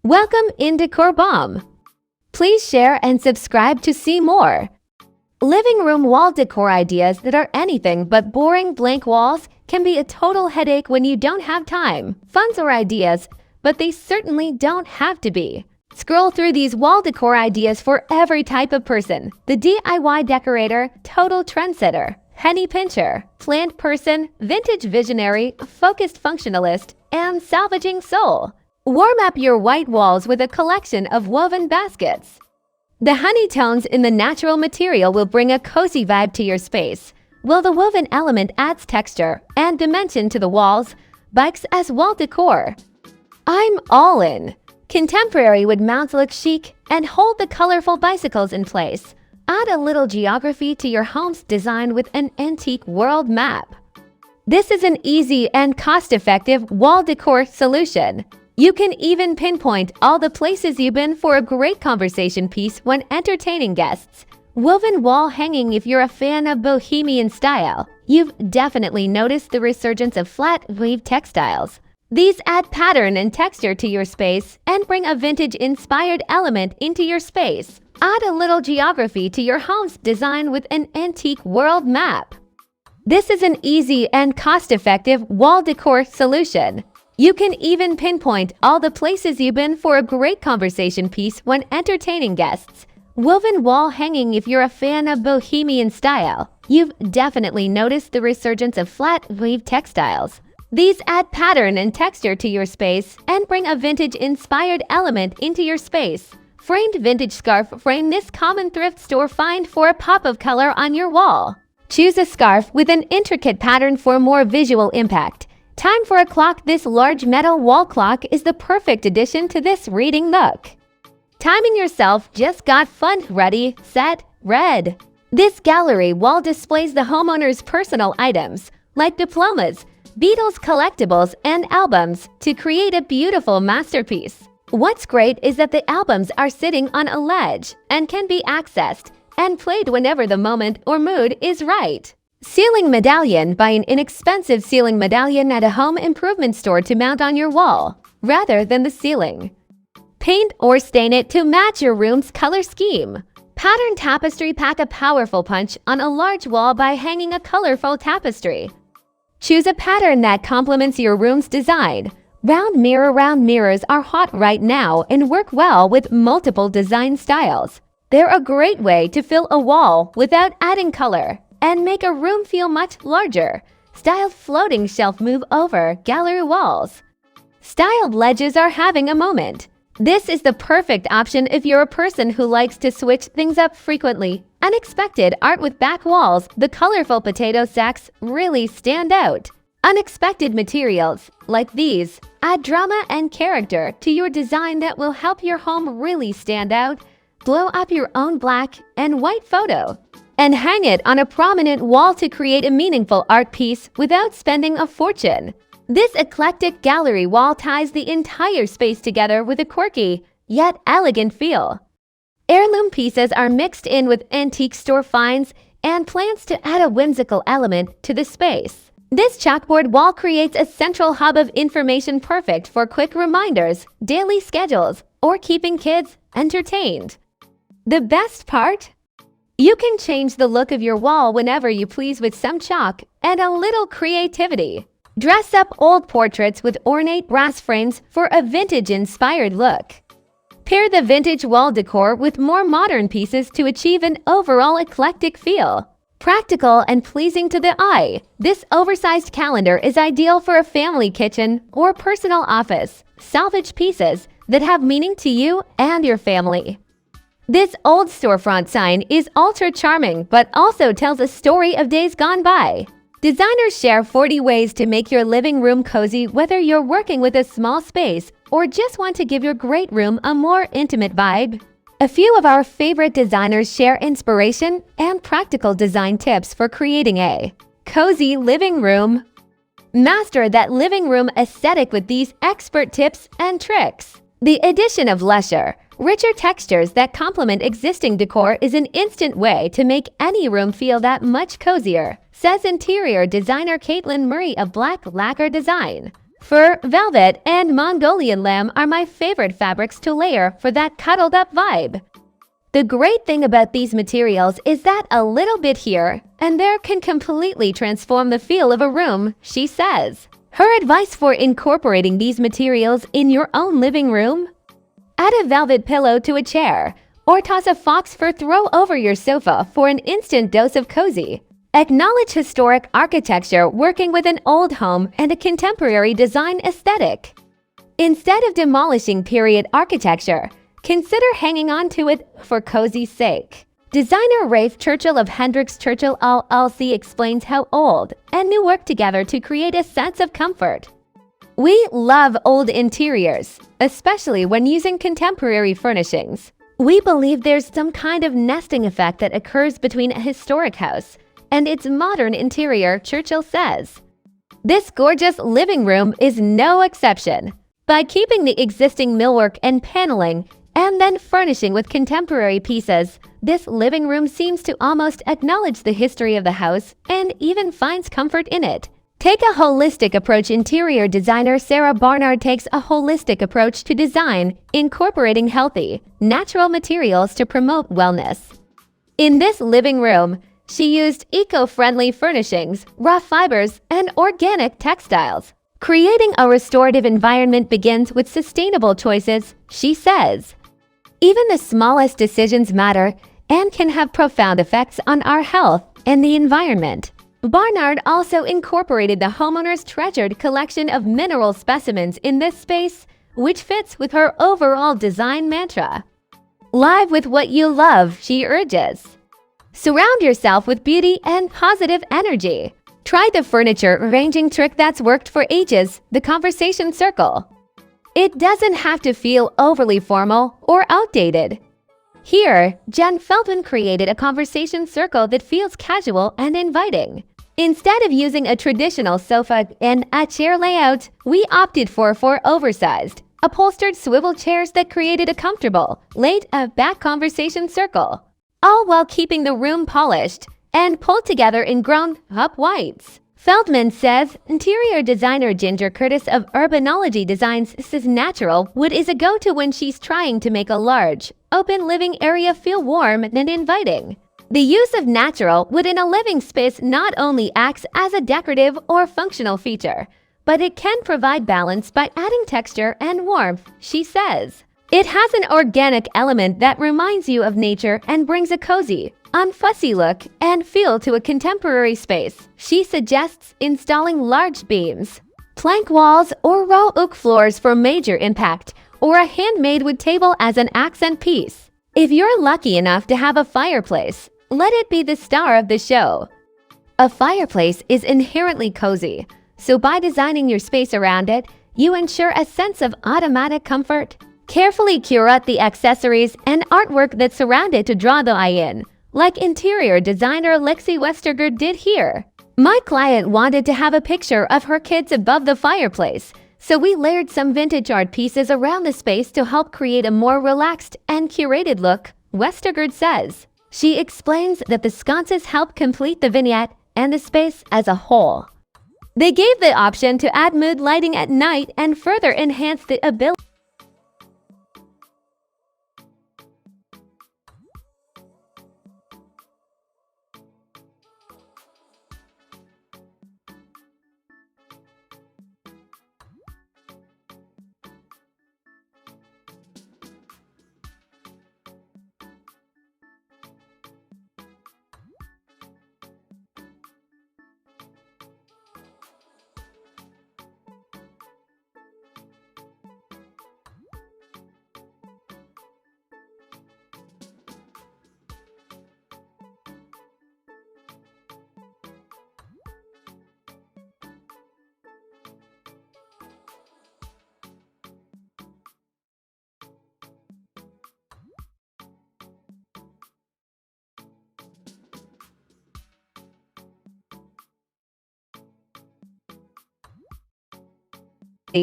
Welcome in Decor Bomb. Please share and subscribe to see more. Living room wall decor ideas that are anything but boring blank walls can be a total headache when you don't have time, funds, or ideas, but they certainly don't have to be. Scroll through these wall decor ideas for every type of person: the DIY decorator, total trendsetter, penny pincher, planned person, vintage visionary, focused functionalist, and salvaging soul. Warm up your white walls with a collection of woven baskets. The honey tones in the natural material will bring a cozy vibe to your space, while the woven element adds texture and dimension to the walls. Bikes as wall decor. I'm all in. Contemporary wood mounts look chic and hold the colorful bicycles in place. Add a little geography to your home's design with an antique world map. This is an easy and cost-effective wall decor solution. You can even pinpoint all the places you've been for a great conversation piece when entertaining guests. Woven wall hanging. If you're a fan of bohemian style, you've definitely noticed the resurgence of flat weave textiles. These add pattern and texture to your space and bring a vintage-inspired element into your space. Add a little geography to your home's design with an antique world map. This is an easy and cost-effective wall decor solution. You can even pinpoint all the places you've been for a great conversation piece when entertaining guests. Woven wall hanging. If you're a fan of bohemian style, you've definitely noticed the resurgence of flat weave textiles. These add pattern and texture to your space and bring a vintage-inspired element into your space. Framed vintage scarf. Frame this common thrift store find for a pop of color on your wall. Choose a scarf with an intricate pattern for more visual impact. Time for a clock. This large metal wall clock is the perfect addition to this reading nook. Timing yourself. Just got fun. Ready, set, red. This gallery wall displays the homeowner's personal items, like diplomas, Beatles collectibles, and albums, to create a beautiful masterpiece. What's great is that the albums are sitting on a ledge and can be accessed and played whenever the moment or mood is right. Ceiling medallion. Buy an inexpensive ceiling medallion at a home improvement store to mount on your wall, rather than the ceiling. Paint or stain it to match your room's color scheme. Pattern tapestry. Pack a powerful punch on a large wall by hanging a colorful tapestry. Choose a pattern that complements your room's design. Round mirrors are hot right now and work well with multiple design styles. They're a great way to fill a wall without adding color and make a room feel much larger. Styled floating shelf. Move over gallery walls. Styled ledges are having a moment. This is the perfect option if you're a person who likes to switch things up frequently. Unexpected art with back walls. The colorful potato sacks really stand out. Unexpected materials, like these, add drama and character to your design that will help your home really stand out. Blow up your own black and white photo and hang it on a prominent wall to create a meaningful art piece without spending a fortune. This eclectic gallery wall ties the entire space together with a quirky, yet elegant feel. Heirloom pieces are mixed in with antique store finds and plants to add a whimsical element to the space. This chalkboard wall creates a central hub of information, perfect for quick reminders, daily schedules, or keeping kids entertained. The best part? You can change the look of your wall whenever you please with some chalk and a little creativity. Dress up old portraits with ornate brass frames for a vintage-inspired look. Pair the vintage wall decor with more modern pieces to achieve an overall eclectic feel. Practical and pleasing to the eye, this oversized calendar is ideal for a family kitchen or personal office. Salvage pieces that have meaning to you and your family. This old storefront sign is ultra charming but also tells a story of days gone by. Designers share 40 ways to make your living room cozy, whether you're working with a small space or just want to give your great room a more intimate vibe. A few of our favorite designers share inspiration and practical design tips for creating a cozy living room. Master that living room aesthetic with these expert tips and tricks. The addition of lusher, richer textures that complement existing decor is an instant way to make any room feel that much cozier, says interior designer Caitlin Murray of Black Lacquer Design. Fur, velvet, and Mongolian lamb are my favorite fabrics to layer for that cuddled-up vibe. The great thing about these materials is that a little bit here and there can completely transform the feel of a room, she says. Her advice for incorporating these materials in your own living room? Add a velvet pillow to a chair, or toss a fox fur throw over your sofa for an instant dose of cozy. Acknowledge historic architecture working with an old home and a contemporary design aesthetic. Instead of demolishing period architecture, consider hanging on to it for cozy's sake. Designer Rafe Churchill of Hendricks Churchill LLC explains how old and new work together to create a sense of comfort. We love old interiors, especially when using contemporary furnishings. We believe there's some kind of nesting effect that occurs between a historic house and its modern interior, Churchill says. This gorgeous living room is no exception. By keeping the existing millwork and paneling and then furnishing with contemporary pieces, this living room seems to almost acknowledge the history of the house and even finds comfort in it. Take a holistic approach. Interior designer Sarah Barnard takes a holistic approach to design, incorporating healthy, natural materials to promote wellness. In this living room, she used eco-friendly furnishings, raw fibers, and organic textiles. Creating a restorative environment begins with sustainable choices, she says. Even the smallest decisions matter and can have profound effects on our health and the environment. Barnard also incorporated the homeowner's treasured collection of mineral specimens in this space, which fits with her overall design mantra. Live with what you love, she urges. Surround yourself with beauty and positive energy. Try the furniture arranging trick that's worked for ages, the conversation circle. It doesn't have to feel overly formal or outdated. Here, Jen Feldman created a conversation circle that feels casual and inviting. Instead of using a traditional sofa and a chair layout, we opted for four oversized, upholstered swivel chairs that created a comfortable, laid-back conversation circle, all while keeping the room polished and pulled together in grown-up whites. Feldman says interior designer Ginger Curtis of Urbanology Designs says natural wood is a go-to when she's trying to make a large, open living area feel warm and inviting. The use of natural wood in a living space not only acts as a decorative or functional feature, but it can provide balance by adding texture and warmth, she says. It has an organic element that reminds you of nature and brings a cozy, unfussy look and feel to a contemporary space. She suggests installing large beams, plank walls, or raw oak floors for major impact, or a handmade wood table as an accent piece. If you're lucky enough to have a fireplace, let it be the star of the show. A fireplace is inherently cozy, so by designing your space around it, you ensure a sense of automatic comfort. Carefully curate the accessories and artwork that surround it to draw the eye in, like interior designer Lexi Westergaard did here. My client wanted to have a picture of her kids above the fireplace, so we layered some vintage art pieces around the space to help create a more relaxed and curated look, Westergaard says. She explains that the sconces help complete the vignette and the space as a whole. They gave the option to add mood lighting at night and further enhance the ability.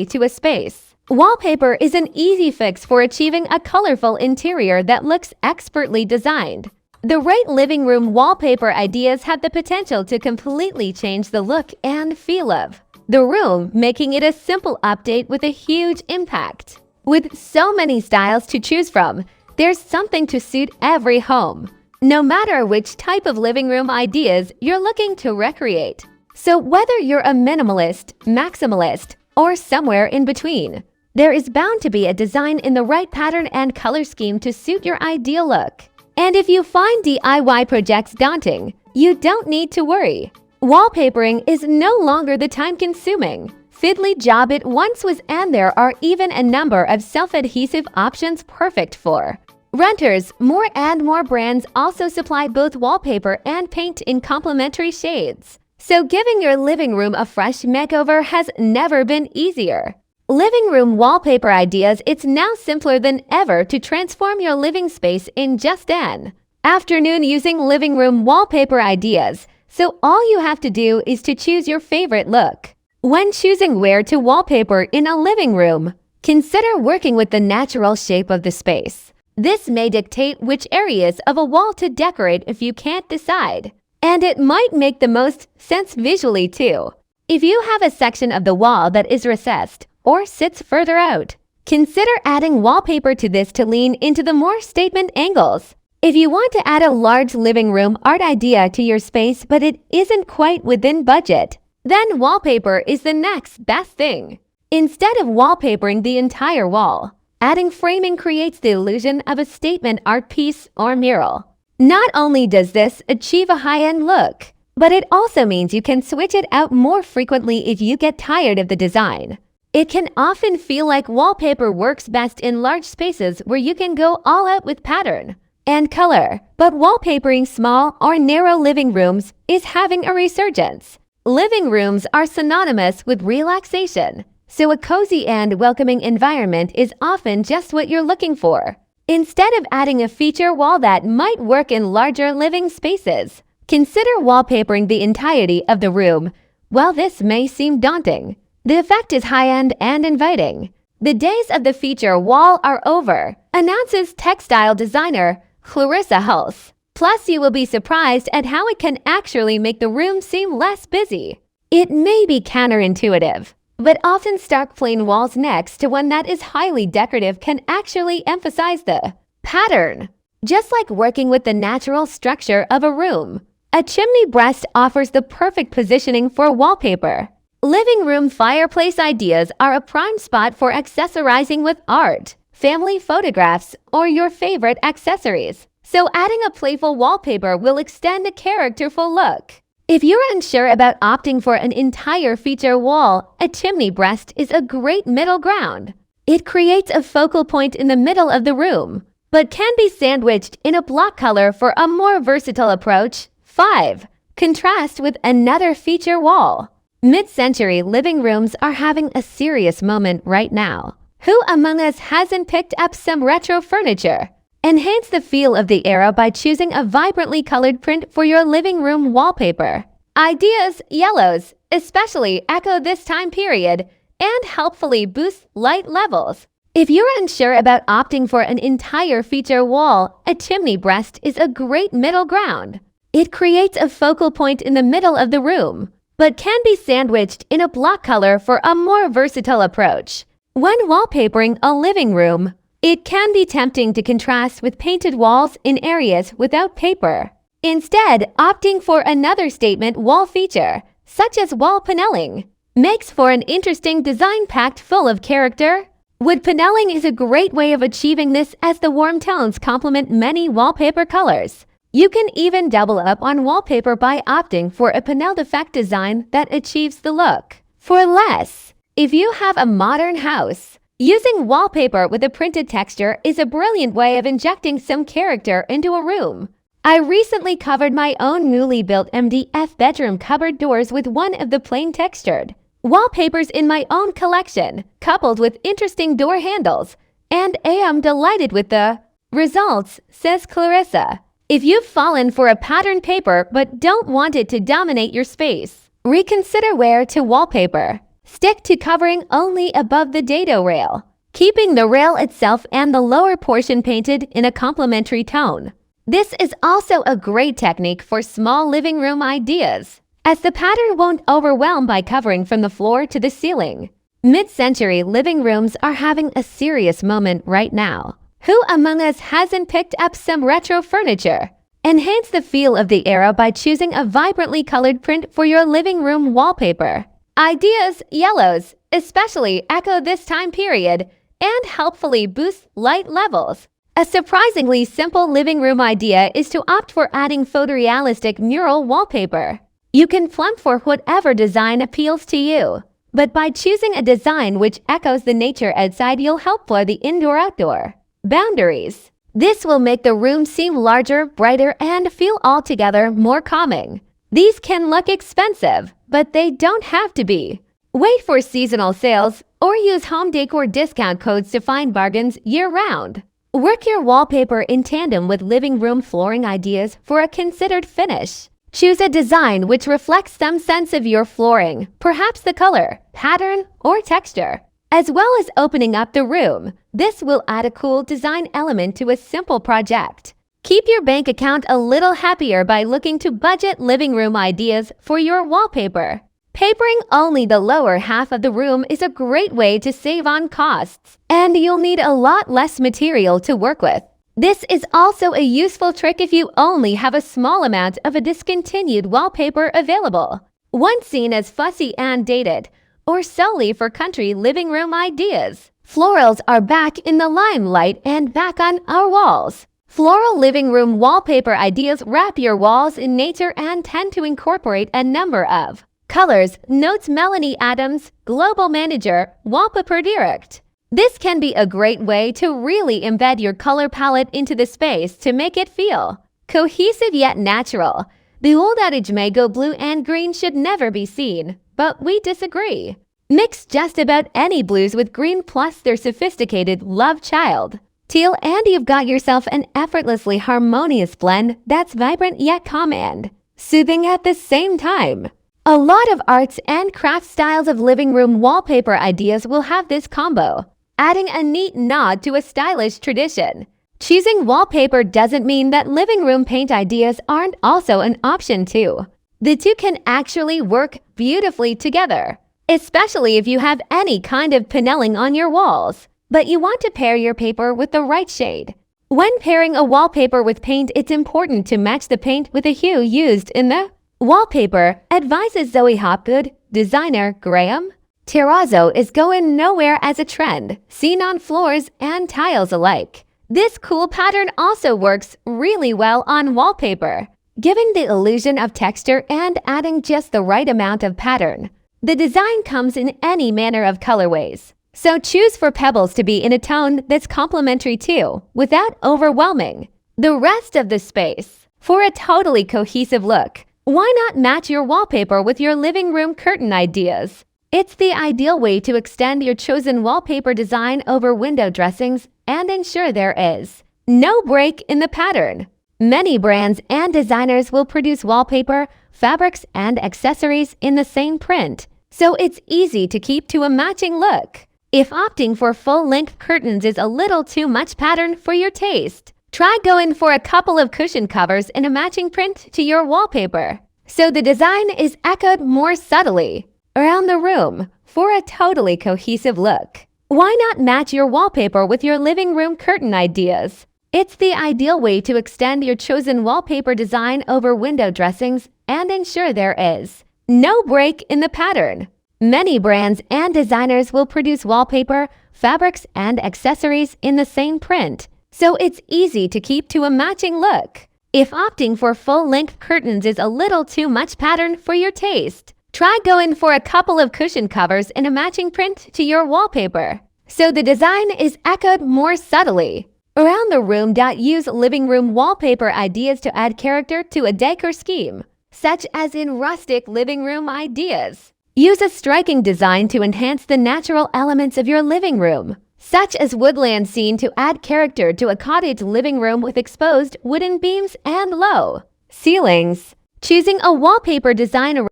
To a space. Wallpaper is an easy fix for achieving a colorful interior that looks expertly designed. The right living room wallpaper ideas have the potential to completely change the look and feel of the room, making it a simple update with a huge impact. With so many styles to choose from, there's something to suit every home, no matter which type of living room ideas you're looking to recreate. So whether you're a minimalist, maximalist, or somewhere in between, there is bound to be a design in the right pattern and color scheme to suit your ideal look. And if you find DIY projects daunting, you don't need to worry. Wallpapering is no longer the time-consuming, fiddly job it once was, and there are even a number of self-adhesive options perfect for renters. More and more brands also supply both wallpaper and paint in complementary shades. So giving your living room a fresh makeover has never been easier. Living room wallpaper ideas. It's now simpler than ever to transform your living space in just an afternoon using living room wallpaper ideas. So all you have to do is to choose your favorite look. When choosing where to wallpaper in a living room, consider working with the natural shape of the space. This may dictate which areas of a wall to decorate if you can't decide. And it might make the most sense visually too. If you have a section of the wall that is recessed or sits further out, consider adding wallpaper to this to lean into the more statement angles. If you want to add a large living room art idea to your space but it isn't quite within budget, then wallpaper is the next best thing. Instead of wallpapering the entire wall, adding framing creates the illusion of a statement art piece or mural. Not only does this achieve a high-end look, but it also means you can switch it out more frequently if you get tired of the design. It can often feel like wallpaper works best in large spaces where you can go all out with pattern and color, but wallpapering small or narrow living rooms is having a resurgence. Living rooms are synonymous with relaxation, so a cozy and welcoming environment is often just what you're looking for. Instead of adding a feature wall that might work in larger living spaces, consider wallpapering the entirety of the room. While this may seem daunting, the effect is high-end and inviting. The days of the feature wall are over, announces textile designer Clarissa Hulse. Plus, you will be surprised at how it can actually make the room seem less busy. It may be counterintuitive, but often stark plain walls next to one that is highly decorative can actually emphasize the pattern. Just like working with the natural structure of a room, a chimney breast offers the perfect positioning for wallpaper. Living room fireplace ideas are a prime spot for accessorizing with art, family photographs, or your favorite accessories. So adding a playful wallpaper will extend a characterful look. If you're unsure about opting for an entire feature wall, a chimney breast is a great middle ground. It creates a focal point in the middle of the room, but can be sandwiched in a block color for a more versatile approach. 5. Contrast with another feature wall. Mid-century living rooms are having a serious moment right now. Who among us hasn't picked up some retro furniture? Enhance the feel of the era by choosing a vibrantly colored print for your living room wallpaper. Ideas, yellows, especially echo this time period and helpfully boost light levels. If you're unsure about opting for an entire feature wall, a chimney breast is a great middle ground. It creates a focal point in the middle of the room, but can be sandwiched in a block color for a more versatile approach. When wallpapering a living room, it can be tempting to contrast with painted walls in areas without paper. Instead, opting for another statement wall feature, such as wall paneling, makes for an interesting design packed full of character. Wood paneling is a great way of achieving this, as the warm tones complement many wallpaper colors. You can even double up on wallpaper by opting for a paneled effect design that achieves the look for less. If you have a modern house, using wallpaper with a printed texture is a brilliant way of injecting some character into a room. I recently covered my own newly built MDF bedroom cupboard doors with one of the plain textured wallpapers in my own collection, coupled with interesting door handles, and I am delighted with the results, says Clarissa. If you've fallen for a patterned paper but don't want it to dominate your space, reconsider where to wallpaper. Stick to covering only above the dado rail, keeping the rail itself and the lower portion painted in a complementary tone. This is also a great technique for small living room ideas. as the pattern won't overwhelm by covering from the floor to the ceiling. Mid-century living rooms are having a serious moment right now. Who among us hasn't picked up some retro furniture? Enhance the feel of the era by choosing a vibrantly colored print for your living room wallpaper. Ideas yellows especially echo this time period and helpfully boost light levels. A surprisingly simple living room idea is to opt for adding photorealistic mural wallpaper. You can plump for whatever design appeals to you, but by choosing a design which echoes the nature outside, you'll help blur the indoor-outdoor boundaries. This will make the room seem larger, brighter, and feel altogether more calming. These can look expensive, but they don't have to be. Wait for seasonal sales or use home decor discount codes to find bargains year-round. Work your wallpaper in tandem with living room flooring ideas for a considered finish. Choose a design which reflects some sense of your flooring, perhaps the color, pattern, or texture, as well as opening up the room. This will add a cool design element to a simple project. Keep your bank account a little happier by looking to budget living room ideas for your wallpaper. Papering only the lower half of the room is a great way to save on costs, and you'll need a lot less material to work with. This is also a useful trick if you only have a small amount of a discontinued wallpaper available. Once seen as fussy and dated, or solely for country living room ideas, florals are back in the limelight and back on our walls. Floral living room wallpaper ideas wrap your walls in nature and tend to incorporate a number of colors, notes Melanie Adams, Global Manager, Wallpaper Direct. This can be a great way to really embed your color palette into the space to make it feel cohesive yet natural. The old adage mango blue and green should never be seen, but we disagree. Mix just about any blues with green plus their sophisticated love child, teal, and you've got yourself an effortlessly harmonious blend that's vibrant yet calm and soothing at the same time. A lot of arts and crafts styles of living room wallpaper ideas will have this combo, adding a neat nod to a stylish tradition. Choosing wallpaper doesn't mean that living room paint ideas aren't also an option too. The two can actually work beautifully together, especially if you have any kind of paneling on your walls, but you want to pair your paper with the right shade. When pairing a wallpaper with paint, it's important to match the paint with the hue used in the wallpaper, advises Zoe Hopgood. Designer Graham Terrazzo is going nowhere as a trend, seen on floors and tiles alike. This cool pattern also works really well on wallpaper, giving the illusion of texture and adding just the right amount of pattern. The design comes in any manner of colorways, so choose for pebbles to be in a tone that's complementary to, without overwhelming, the rest of the space. For a totally cohesive look, why not match your wallpaper with your living room curtain ideas? It's the ideal way to extend your chosen wallpaper design over window dressings and ensure there is no break in the pattern. Many brands and designers will produce wallpaper, fabrics, and accessories in the same print, so it's easy to keep to a matching look. If opting for full-length curtains is a little too much pattern for your taste, try going for a couple of cushion covers in a matching print to your wallpaper, so the design is echoed more subtly around the room for a totally cohesive look. Why not match your wallpaper with your living room curtain ideas? It's the ideal way to extend your chosen wallpaper design over window dressings and ensure there is no break in the pattern. Many brands and designers will produce wallpaper, fabrics, and accessories in the same print, so it's easy to keep to a matching look. If opting for full-length curtains is a little too much pattern for your taste, try going for a couple of cushion covers in a matching print to your wallpaper, so the design is echoed more subtly around the room. Use living room wallpaper ideas to add character to a decor scheme, such as in rustic living room ideas. Use a striking design to enhance the natural elements of your living room, such as woodland scene, to add character to a cottage living room with exposed wooden beams and low ceilings. Choosing a wallpaper design